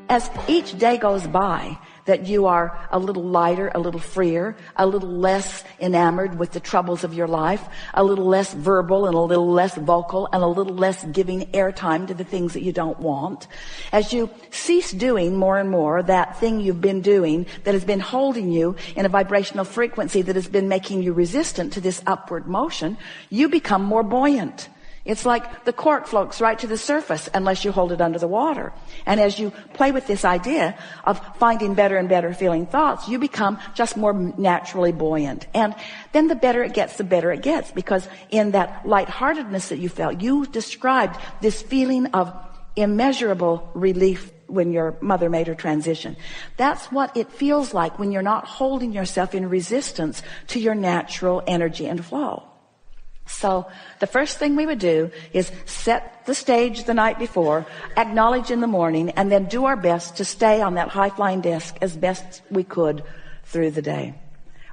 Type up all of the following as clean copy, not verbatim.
as each day goes by, that you are a little lighter, a little freer, a little less enamored with the troubles of your life, a little less verbal and a little less vocal and a little less giving airtime to the things that you don't want. As you cease doing more and more that thing you've been doing that has been holding you in a vibrational frequency that has been making you resistant to this upward motion, you become more buoyant. It's like the cork floats right to the surface unless you hold it under the water. And as you play with this idea of finding better and better feeling thoughts, you become just more naturally buoyant. And then the better it gets, because in that lightheartedness that you felt, you described this feeling of immeasurable relief when your mother made her transition. That's what it feels like when you're not holding yourself in resistance to your natural energy and flow. So the first thing we would do is set the stage the night before, acknowledge in the morning, and then do our best to stay on that high-flying disc as best we could through the day.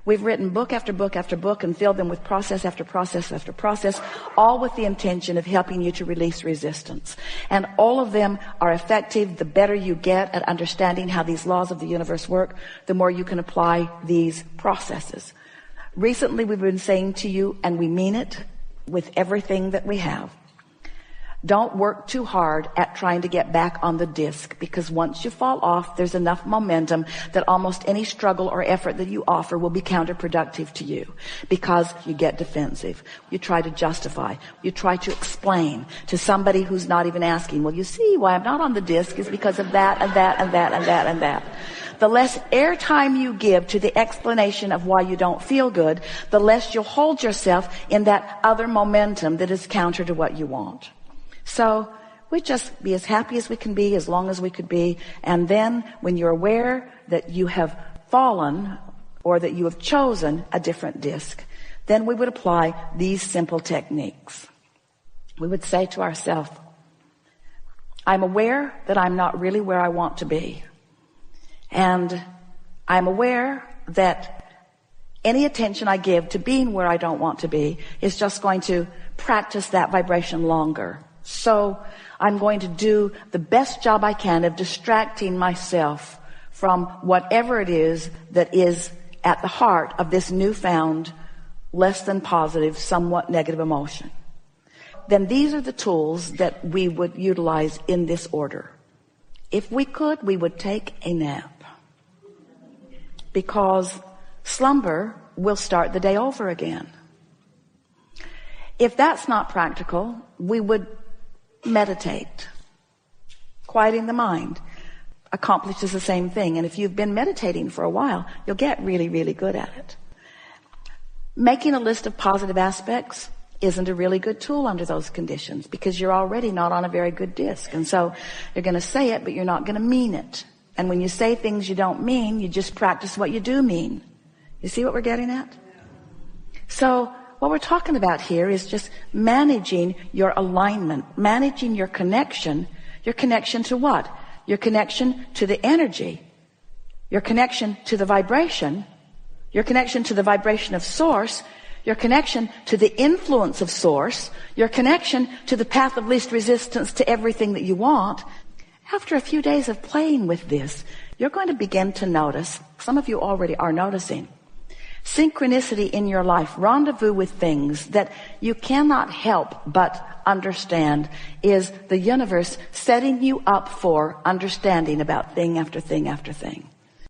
We've written book after book after book and filled them with process after process after process, all with the intention of helping you to release resistance. And all of them are effective. The better you get at understanding how these laws of the universe work, the more you can apply these processes. Recently, we've been saying to you, and we mean it with everything that we have, don't work too hard at trying to get back on the disc, because once you fall off, there's enough momentum that almost any struggle or effort that you offer will be counterproductive to you, because you get defensive. You try to justify. You try to explain to somebody who's not even asking, well, you see, why I'm not on the disc is because of that and that and that and that and that. The less airtime you give to the explanation of why you don't feel good, the less you'll hold yourself in that other momentum that is counter to what you want. So we just be as happy as we can be, as long as we could be. And then when you're aware that you have fallen or that you have chosen a different disc, then we would apply these simple techniques. We would say to ourselves, I'm aware that I'm not really where I want to be. And I'm aware that any attention I give to being where I don't want to be is just going to practice that vibration longer. So I'm going to do the best job I can of distracting myself from whatever it is that is at the heart of this newfound, less than positive, somewhat negative emotion. Then these are the tools that we would utilize in this order. If we could, we would take a nap, because slumber will start the day over again. If that's not practical, we would meditate. Quieting the mind accomplishes the same thing. And if you've been meditating for a while, you'll get really, really good at it. Making a list of positive aspects isn't a really good tool under those conditions, because you're already not on a very good disc. And so you're going to say it, but you're not going to mean it. And when you say things you don't mean, you just practice what you do mean. You see what we're getting at? So what we're talking about here is just managing your alignment, managing your connection. Your connection to what? Your connection to the energy, your connection to the vibration, your connection to the vibration of source, your connection to the influence of source, your connection to the path of least resistance to everything that you want. After a few days of playing with this, you're going to begin to notice, some of you already are noticing, synchronicity in your life, rendezvous with things that you cannot help but understand is the universe setting you up for understanding about thing after thing after thing.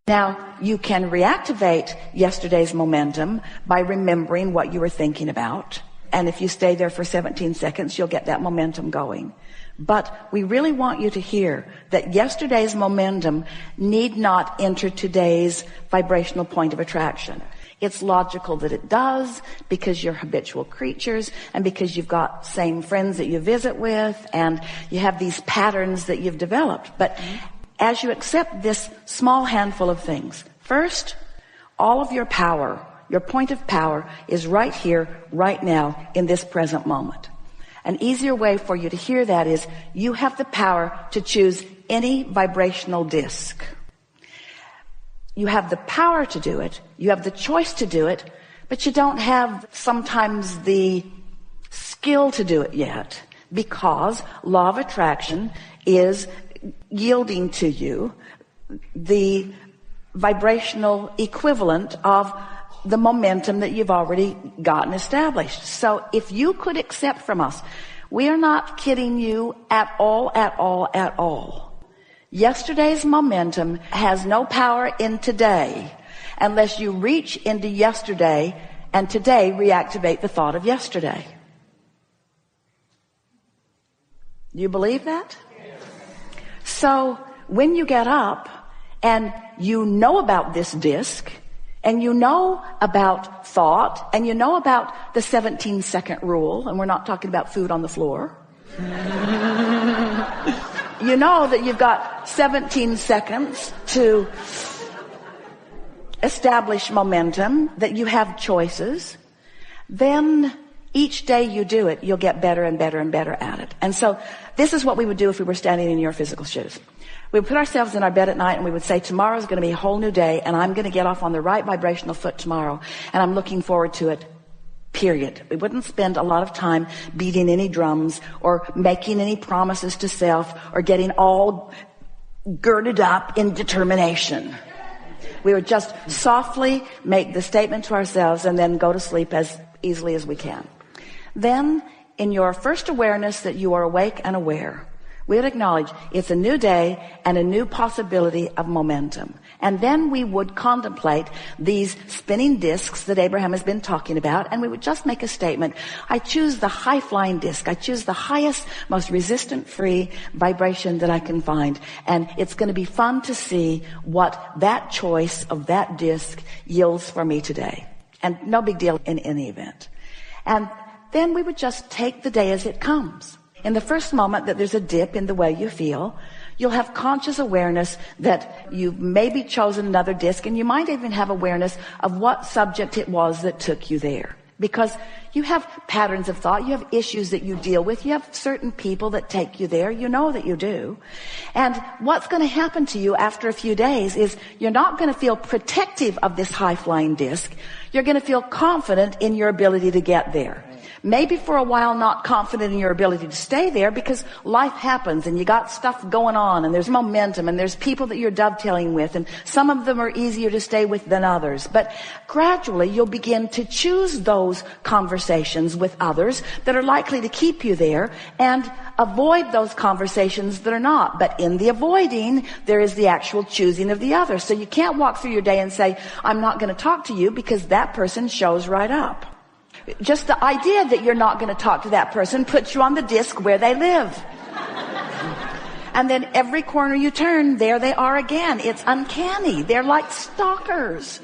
Now, you can reactivate yesterday's momentum by remembering what you were thinking about. And if you stay there for 17 seconds, you'll get that momentum going. But we really want you to hear that yesterday's momentum need not enter today's vibrational point of attraction. It's logical that it does, because you're habitual creatures and because you've got same friends that you visit with and you have these patterns that you've developed. But as you accept this small handful of things, first, all of your power, your point of power is right here, right now, in this present moment. An easier way for you to hear that is you have the power to choose any vibrational disc. You have the power to do it. You have the choice to do it, but you don't have sometimes the skill to do it yet, because law of attraction is yielding to you the vibrational equivalent of the momentum that you've already gotten established. So if you could accept from us, we are not kidding you at all, at all, at all. Yesterday's momentum has no power in today unless you reach into yesterday and today reactivate the thought of yesterday. You believe that? Yes. So when you get up and you know about this disc, and you know about thought, and you know about the 17-second rule, and we're not talking about food on the floor. You know that you've got 17 seconds to establish momentum, that you have choices. Then each day you do it, you'll get better and better and better at it. And so this is what we would do if we were standing in your physical shoes. We would put ourselves in our bed at night and we would say, tomorrow's going to be a whole new day, and I'm going to get off on the right vibrational foot tomorrow, and I'm looking forward to it, period. We wouldn't spend a lot of time beating any drums or making any promises to self or getting all girded up in determination. We would just softly make the statement to ourselves and then go to sleep as easily as we can. Then, in your first awareness that you are awake and aware, we would acknowledge it's a new day and a new possibility of momentum. And then we would contemplate these spinning discs that Abraham has been talking about, and we would just make a statement. I choose the high-flying disc. I choose the highest, most resistant-free vibration that I can find. And it's going to be fun to see what that choice of that disc yields for me today. And no big deal in any event. And then we would just take the day as it comes. In the first moment that there's a dip in the way you feel, you'll have conscious awareness that you've maybe chosen another disc, and you might even have awareness of what subject it was that took you there. Because you have patterns of thought, you have issues that you deal with, you have certain people that take you there, you know that you do. And what's going to happen to you after a few days is you're not going to feel protective of this high-flying disc. You're going to feel confident in your ability to get there. Maybe for a while not confident in your ability to stay there because life happens and you got stuff going on and there's momentum and there's people that you're dovetailing with, and some of them are easier to stay with than others. But gradually you'll begin to choose those conversations with others that are likely to keep you there and avoid those conversations that are not. But in the avoiding, there is the actual choosing of the other. So you can't walk through your day and say, I'm not going to talk to you because that person shows right up. Just the idea that you're not going to talk to that person puts you on the disc where they live. And then every corner you turn, there they are again. It's uncanny. They're like stalkers.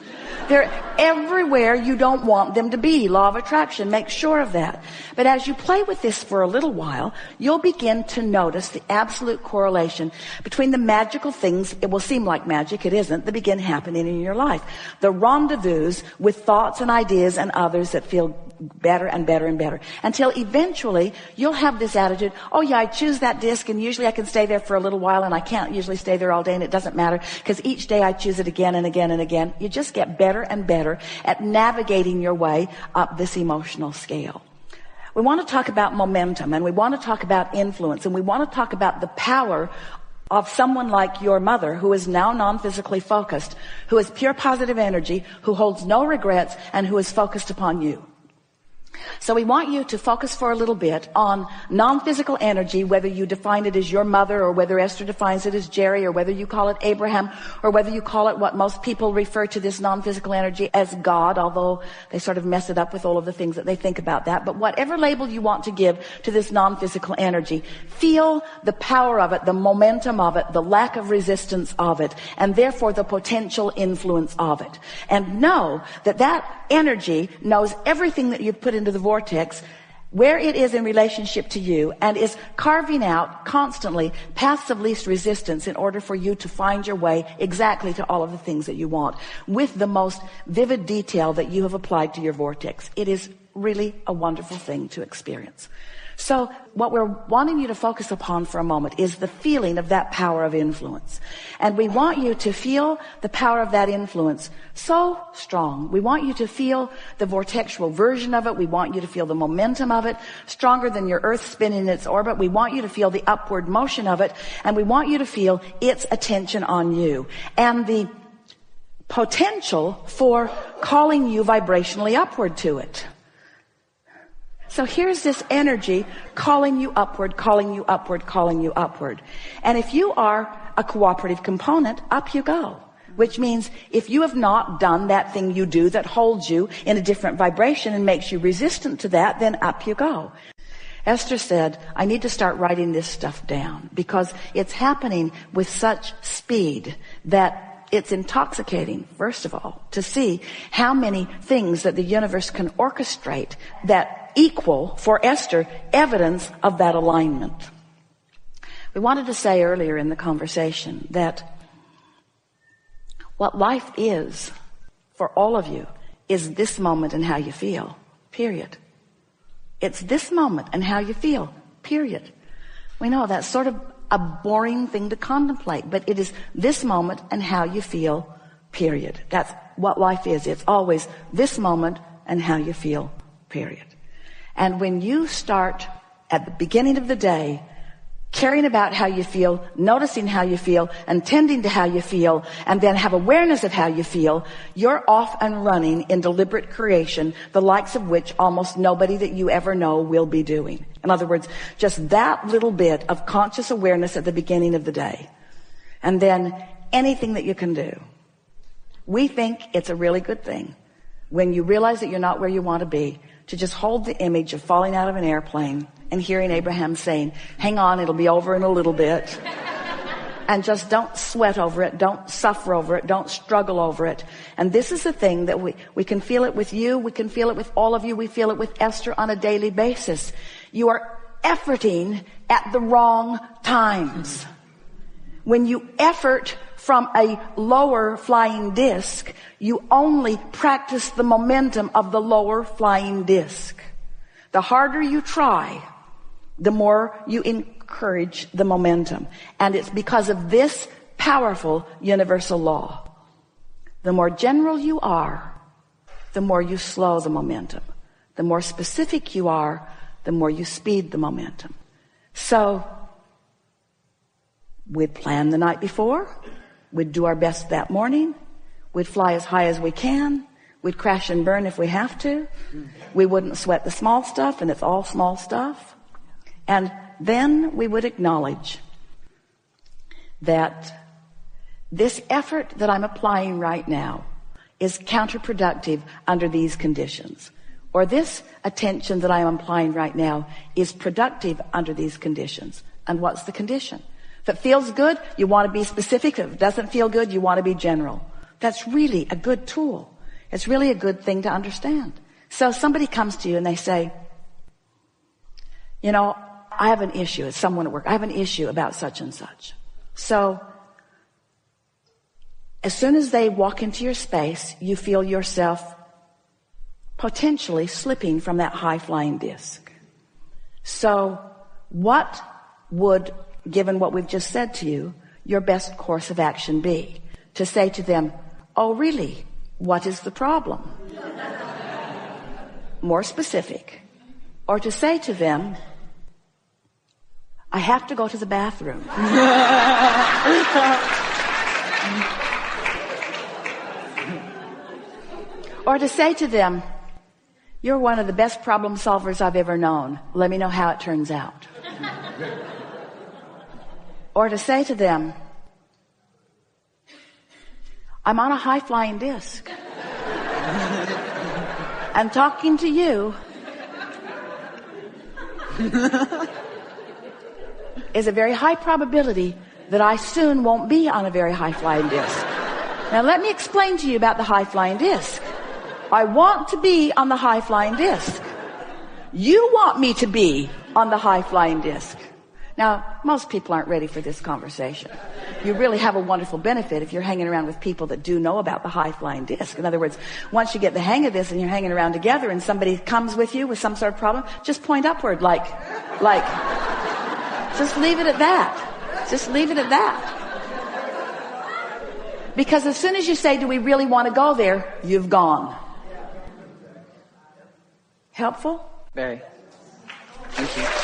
They're everywhere you don't want them to be. Law of attraction, make sure of that. But as you play with this for a little while, you'll begin to notice the absolute correlation between the magical things, it will seem like magic, it isn't, that begin happening in your life. The rendezvous with thoughts and ideas and others that feel better and better and better. Until eventually you'll have this attitude, oh yeah, I choose that disc and usually I can stay there for a little while, and I can't usually stay there all day, and it doesn't matter because each day I choose it again and again and again. You just get better and better at navigating your way up this emotional scale. We want to talk about momentum, and we want to talk about influence, and we want to talk about the power of someone like your mother, who is now non-physically focused, who is pure positive energy, who holds no regrets, and who is focused upon you. So we want you to focus for a little bit on non-physical energy, whether you define it as your mother or whether Esther defines it as Jerry, or whether you call it Abraham, or whether you call it what most people refer to this non-physical energy as God, although they sort of mess it up with all of the things that they think about that. But whatever label you want to give to this non-physical energy, feel the power of it, the momentum of it, the lack of resistance of it, and therefore the potential influence of it. And know that that energy knows everything that you've put into the vortex, where it is in relationship to you, and is carving out constantly paths of least resistance in order for you to find your way exactly to all of the things that you want, with the most vivid detail that you have applied to your vortex. It is really a wonderful thing to experience. So what we're wanting you to focus upon for a moment is the feeling of that power of influence. And we want you to feel the power of that influence so strong. We want you to feel the vortexual version of it. We want you to feel the momentum of it, stronger than your earth spinning in its orbit. We want you to feel the upward motion of it. And we want you to feel its attention on you and the potential for calling you vibrationally upward to it. So here's this energy calling you upward, calling you upward, calling you upward. And if you are a cooperative component, up you go. Which means if you have not done that thing you do that holds you in a different vibration and makes you resistant to that, then up you go. Esther said, I need to start writing this stuff down because it's happening with such speed that it's intoxicating, first of all, to see how many things that the universe can orchestrate that equal for Esther evidence of that alignment. We wanted to say earlier in the conversation that what life is for all of you is this moment and how you feel, period. It's this moment and how you feel, period. We know that's sort of a boring thing to contemplate, but it is this moment and how you feel, period. That's what life is. It's always this moment and how you feel, period. And when you start at the beginning of the day caring about how you feel, noticing how you feel, and tending to how you feel, and then have awareness of how you feel, you're off and running in deliberate creation, the likes of which almost nobody that you ever know will be doing. In other words, just that little bit of conscious awareness at the beginning of the day. And then anything that you can do. We think it's a really good thing when you realize that you're not where you want to be, to just hold the image of falling out of an airplane and hearing Abraham saying, hang on, it'll be over in a little bit. And just don't sweat over it. Don't suffer over it. Don't struggle over it. And this is the thing that we can feel it with you. We can feel it with all of you. We feel it with Esther on a daily basis. You are efforting at the wrong times. When you effort from a lower flying disc, you only practice the momentum of the lower flying disc. The harder you try, the more you encourage the momentum. And it's because of this powerful universal law. The more general you are, the more you slow the momentum. The more specific you are, the more you speed the momentum. So we'd plan the night before. We'd do our best that morning. We'd fly as high as we can. We'd crash and burn if we have to. We wouldn't sweat the small stuff, and it's all small stuff. And then we would acknowledge that this effort that I'm applying right now is counterproductive under these conditions. Or this attention that I am applying right now is productive under these conditions. And what's the condition? If it feels good, you want to be specific. If it doesn't feel good, you want to be general. That's really a good tool. It's really a good thing to understand. So somebody comes to you and they say, you know, I have an issue. It's someone at work. I have an issue about such and such. So as soon as they walk into your space, you feel yourself potentially slipping from that high-flying disc. So what would, given what we've just said to you, your best course of action be? To say to them, oh, really? What is the problem? More specific. Or to say to them, I have to go to the bathroom. Or to say to them, you're one of the best problem solvers I've ever known. Let me know how it turns out. Or to say to them, I'm on a high-flying disc. And talking to you is a very high probability that I soon won't be on a very high-flying disc. Now let me explain to you about the high-flying disc. I want to be on the high-flying disc. You want me to be on the high-flying disc. Now, most people aren't ready for this conversation. You really have a wonderful benefit if you're hanging around with people that do know about the high-flying disc. In other words, once you get the hang of this and you're hanging around together and somebody comes with you with some sort of problem, just point upward like, just leave it at that. Just leave it at that. Because as soon as you say, do we really want to go there? You've gone. Helpful? Very. Thank you.